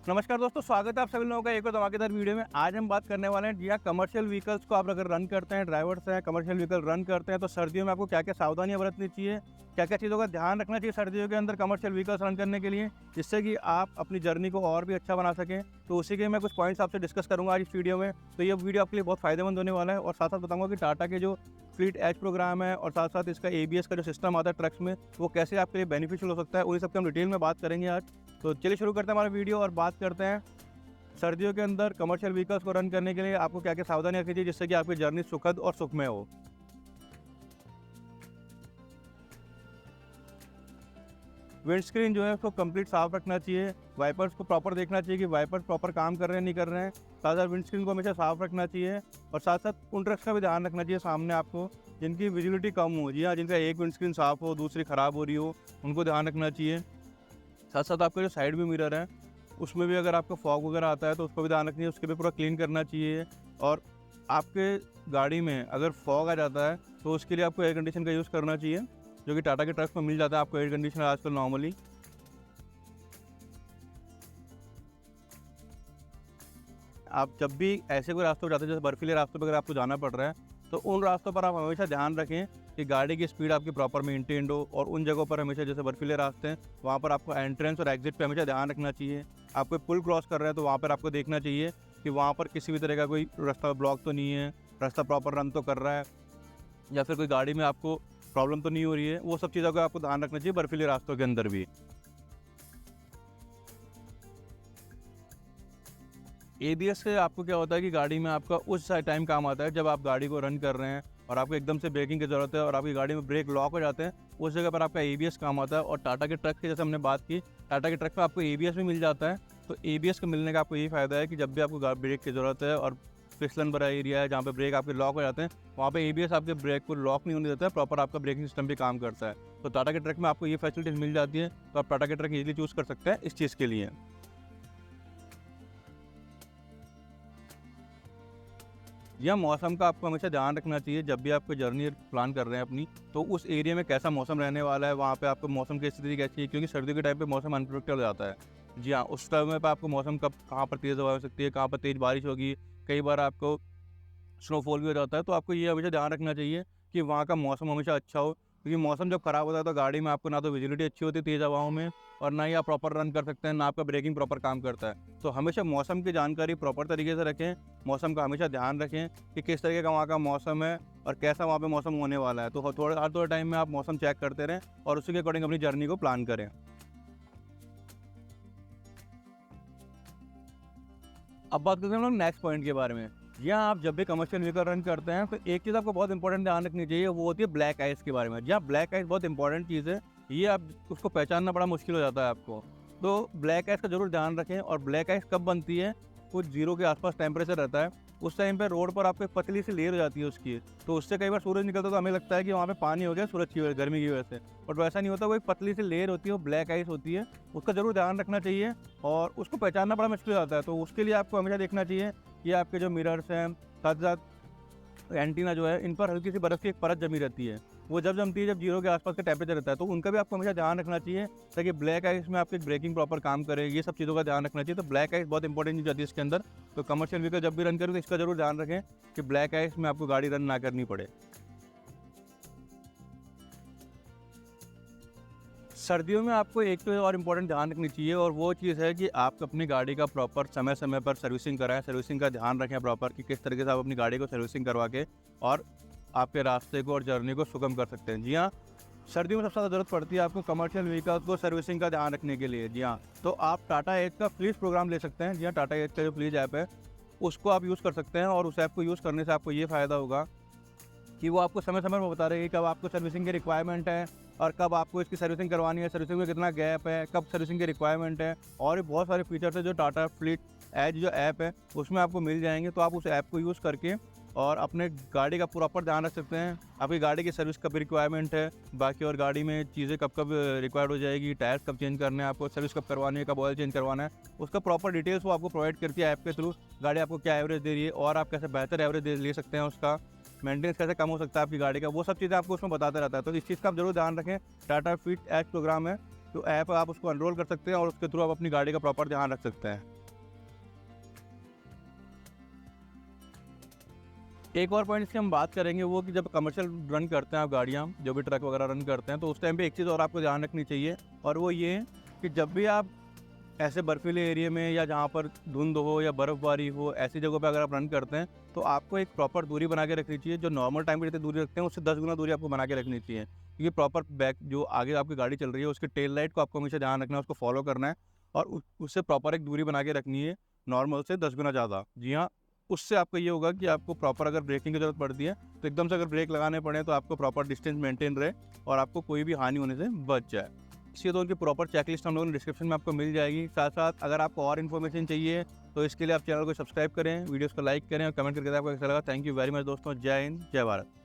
नमस्कार दोस्तों, स्वागत है आप सभी लोगों का एक और धमाकेदार वीडियो में। आज हम बात करने वाले हैं जी हाँ, कमर्शियल व्हीकल्स को आप अगर रन करते हैं, ड्राइवर्स हैं, कमर्शियल व्हीकल रन करते हैं तो सर्दियों में आपको क्या-क्या सावधानियां बरतनी चाहिए, क्या-क्या चीज़ों का ध्यान रखना चाहिए सर्दियों के अंदर कमर्शियल व्हीकल्स रन करने के लिए, जिससे कि आप अपनी जर्नी को और भी अच्छा बना सकें। तो उसी के मैं कुछ पॉइंट्स आपसे डिस्कस करूँगा आज इस वीडियो में। तो ये वीडियो आपके लिए बहुत फ़ायदेमंद होने वाला है और साथ-साथ बताऊँगा कि टाटा के जो फ्लीट एज प्रोग्राम है और साथ-साथ इसका एबीएस का जो सिस्टम आता है ट्रक्स में, वो कैसे आपके लिए बेनिफिशियल हो सकता है, उन्हीं सब की हम डिटेल में बात करेंगे आज। तो चलिए शुरू करते हैं हमारा वीडियो और बात करते हैं सर्दियों के अंदर कमर्शियल व्हीकल्स को रन करने के लिए आपको क्या-क्या सावधानी रखनी चाहिए जिससे कि आपकी जर्नी सुखद और सुखमय हो। विंडस्क्रीन जो है उसको कंप्लीट साफ रखना चाहिए, वाइपर्स को प्रॉपर देखना चाहिए कि वाइपर्स प्रॉपर काम कर रहे हैं नहीं कर रहे हैं। साथ-साथ विंडस्क्रीन को हमेशा साफ रखना चाहिए और साथ-साथ उन ट्रक्स का भी ध्यान रखना चाहिए सामने आपको जिनकी विजिबिलिटी कम हो। जी हाँ, जिनका एक विंडस्क्रीन साफ हो, दूसरी खराब हो रही हो, उनको ध्यान रखना चाहिए। साथ-साथ आपका जो साइड व्यू मिरर है उसमें भी अगर आपको फॉग वगैरह आता है तो उसको भी ध्यान रखनी है, उसके भी पूरा क्लीन करना चाहिए। और आपके गाड़ी में अगर फॉग आ जाता है तो उसके लिए आपको एयर कंडीशन का यूज़ करना चाहिए, जो कि टाटा के ट्रक्स में मिल जाता है आपको एयर कंडीशनर आजकल नॉर्मली। आप जब भी ऐसे कोई रास्तों पर जाते हैं, जैसे बर्फीले रास्तों पर अगर आपको जाना पड़ रहा है, तो उन रास्तों पर आप हमेशा ध्यान रखें कि गाड़ी की स्पीड आपकी प्रॉपर मेंटेन्ड हो। और उन जगहों पर हमेशा, जैसे बर्फीले रास्ते हैं, वहाँ पर आपको एंट्रेंस और एग्जिट पे हमेशा ध्यान रखना चाहिए। आप कोई पुल क्रॉस कर रहे हैं तो वहाँ पर आपको देखना चाहिए कि वहाँ पर किसी भी तरह का कोई रास्ता ब्लॉक तो नहीं है, रास्ता प्रॉपर रन तो कर रहा है, या फिर कोई गाड़ी में आपको प्रॉब्लम तो नहीं हो रही है। वो सब चीज़ों का आपको ध्यान रखना चाहिए बर्फीले रास्तों के अंदर भी। एबीएस से आपको क्या होता है कि गाड़ी में आपका उस टाइम काम आता है जब आप गाड़ी को रन कर रहे हैं और आपको एकदम से ब्रेकिंग की ज़रूरत है और आपकी गाड़ी में ब्रेक लॉक हो जाते हैं, उस जगह पर आपका एबीएस काम आता है। और टाटा के ट्रक की जैसे हमने बात की, टाटा के ट्रक में आपको एबीएस भी मिल जाता है। तो एबीएस को मिलने का आपको यही फ़ायदा है कि जब भी आपको ब्रेक की ज़रूरत है और फिसलन भरा एरिया है जहाँ पे ब्रेक आपके लॉक हो जाते हैं, वहाँ पे एबीएस आपके ब्रेक को लॉक नहीं होने देता है, प्रॉपर आपका ब्रेकिंग सिस्टम भी काम करता है। तो टाटा के ट्रक में आपको ये फैसिलिटीज़ मिल जाती है, तो आप टाटा के ट्रक ईज़िली चूज़ कर सकते हैं इस चीज़ के लिए। जी हाँ, मौसम का आपको हमेशा ध्यान रखना चाहिए जब भी आप कोई जर्नी प्लान कर रहे हैं अपनी, तो उस एरिया में कैसा मौसम रहने वाला है, वहाँ पे आपको मौसम की स्थिति कैसी है, क्योंकि सर्दियों के टाइम पे मौसम अनप्रेडिक्टेबल हो जाता है। जी हाँ, उस समय पे आपको मौसम कब कहाँ पर तेज़ हवा हो सकती है, कहाँ पर तेज़ बारिश होगी, कई बार आपको स्नोफॉल भी हो जाता है। तो आपको ये हमेशा ध्यान रखना चाहिए कि वहाँ का मौसम हमेशा अच्छा हो, क्योंकि मौसम जब ख़राब होता है तो गाड़ी में आपको ना तो विजिबिलिटी अच्छी होती है तेज़ हवाओं में, और ना ही आप प्रॉपर रन कर सकते हैं, ना आपका ब्रेकिंग प्रॉपर काम करता है। तो हमेशा मौसम की जानकारी प्रॉपर तरीके से रखें, मौसम का हमेशा ध्यान रखें कि किस तरीके का वहाँ का मौसम है और कैसा वहाँ पे मौसम होने वाला है। तो हर थोड़े टाइम में आप मौसम चेक करते रहें और उसी के अकॉर्डिंग अपनी जर्नी को प्लान करें। अब बात करते हैं हम लोग नेक्स्ट पॉइंट के बारे में। जी हाँ, आप जब भी कमर्शियल व्हीकल रन करते हैं तो एक चीज़ आपको बहुत इंपॉर्टेंट ध्यान रखनी चाहिए, वो होती है ब्लैक आइस के बारे में। जी हाँ, ब्लैक आइस बहुत इंपॉर्टेंट चीज़ है, ये आप उसको पहचानना बड़ा मुश्किल हो जाता है आपको। तो ब्लैक आइस का ज़रूर ध्यान रखें। और ब्लैक आइस कब बनती है, कुछ 0 के आसपास टेम्परेचर रहता है, उस टाइम पे रोड पर आपको एक पतली सी लेयर हो जाती है उसकी, तो उससे कई बार सूरज निकलता है तो हमें लगता है कि वहाँ पे पानी हो गया सूरज की वजह, गर्मी की वजह से। बट वैसा नहीं होता, वो एक पतली सी लेयर होती है, वो ब्लैक आइस होती है, उसका ज़रूर ध्यान रखना चाहिए। और उसको पहचानना बड़ा मुश्किल हो जाता है, तो उसके लिए आपको हमेशा देखना चाहिए कि आपके जो मिरर्स हैं, साथ-साथ एंटीना जो है, इन पर हल्की सी बर्फ़ की एक परत जमी रहती है। वो जब जमती है जब 0 के आसपास का टेम्परेचर रहता है, तो उनका भी आपको हमेशा ध्यान रखना चाहिए ताकि ब्लैक आइस में आपकी ब्रेकिंग प्रॉपर काम करे। ये सब चीज़ों का ध्यान रखना चाहिए। तो ब्लैक आइस बहुत इंपॉर्टेंट चीज़ आती है इसके अंदर। तो कमर्शियल व्हीकल जब भी रन करें तो इसका ज़रूर ध्यान रखें कि ब्लैक आइस में आपको गाड़ी रन ना करनी पड़े। सर्दियों में आपको एक तो और इम्पोर्टेंट ध्यान रखनी चाहिए, और वो चीज़ है कि आप अपनी गाड़ी का प्रॉपर समय-समय पर सर्विसिंग कराएँ। सर्विसिंग का ध्यान रखें प्रॉपर कि किस तरीके से आप अपनी गाड़ी को सर्विसिंग करवा के और आपके रास्ते को और जर्नी को सुगम कर सकते हैं। जी हाँ, सर्दियों में सबसे ज़्यादा ज़रूरत पड़ती है आपको कमर्शियल व्हीकल्स को सर्विसिंग का ध्यान रखने के लिए। जी हाँ, तो आप टाटा एज का फ्लीज प्रोग्राम ले सकते हैं। जी हाँ, टाटा एज का जो फ्लीज ऐप है, उसको आप यूज़ कर सकते हैं। और उस ऐप को यूज़ करने से आपको ये फ़ायदा होगा कि वो आपको समय-समय पर बता रही है कब आपको सर्विसिंग की रिक्वायरमेंट है और कब आपको इसकी सर्विसिंग करवानी है, सर्विसिंग में कितना गैप है, कब सर्विसिंग की रिक्वायरमेंट है। और भी बहुत सारे फीचर्स हैं जो टाटा फ्लीट एज जो ऐप है उसमें आपको मिल जाएँगे। तो आप उस ऐप को यूज़ करके और अपने गाड़ी का प्रॉपर ध्यान रख सकते हैं। आपकी गाड़ी की सर्विस कब रिक्वायरमेंट है, बाकी और गाड़ी में चीज़ें कब-कब रिक्वायर्ड हो जाएगी, टायर्स कब चेंज करने हैं आपको, सर्विस कब करवानी है, कब ऑयल चेंज करवाना है, उसका प्रॉपर डिटेल्स वो आपको प्रोवाइड करती है ऐप के थ्रू। गाड़ी आपको क्या एवरेज दे रही है और आप कैसे बेहतर एवरेज ले सकते हैं उसका, मेंटेनेंस कैसे कम हो सकता है आपकी गाड़ी का, वो सब चीज़ें आपको उसमें बताता रहता है। तो इस चीज़ का आप ज़रूर ध्यान रखें। टाटा फिट एज प्रोग्राम है, तो ऐप आप उसको एनरोल कर सकते हैं और उसके थ्रू आप अपनी गाड़ी का प्रॉपर ध्यान रख सकते हैं। एक और पॉइंट इसकी हम बात करेंगे वो कि जब कमर्शियल रन करते हैं आप गाड़ियाँ, जो भी ट्रक वगैरह रन करते हैं, तो उस टाइम पे एक चीज़ और आपको ध्यान रखनी चाहिए, और वो ये है कि जब भी आप ऐसे बर्फीले एरिया में या जहाँ पर धुंध हो या बर्फ़बारी हो, ऐसी जगहों पे अगर आप रन करते हैं, तो आपको एक प्रॉपर दूरी बना के रखनी चाहिए। जो नॉर्मल टाइम पे जितनी दूरी रखते हैं, उससे 10 गुना दूरी आपको बना के रखनी चाहिए। क्योंकि प्रॉपर बैक जो आगे आपकी गाड़ी चल रही है, उसके टेल लाइट को आपको हमेशा ध्यान रखना है, उसको फॉलो करना है और उससे प्रॉपर एक दूरी बना के रखनी है, नॉर्मल से 10 गुना ज़्यादा। जी हाँ, उससे आपको ये होगा कि आपको प्रॉपर अगर ब्रेकिंग की ज़रूरत पड़ती है, तो एकदम से अगर ब्रेक लगाने पड़े, तो आपको प्रॉपर डिस्टेंस मेंटेन रहे और आपको कोई भी हानि होने से बच जाए। इसकी तो उनकी प्रॉपर चेकलिस्ट हम लोगों ने डिस्क्रिप्शन में आपको मिल जाएगी। साथ-साथ अगर आपको और इन्फॉर्मेशन चाहिए, तो इसके लिए आप चैनल को सब्सक्राइब करें, वीडियोज़ को लाइक करें और कमेंट करके बताएं आपको कैसा लगा। थैंक यू वेरी मच दोस्तों। जय हिंद, जय भारत।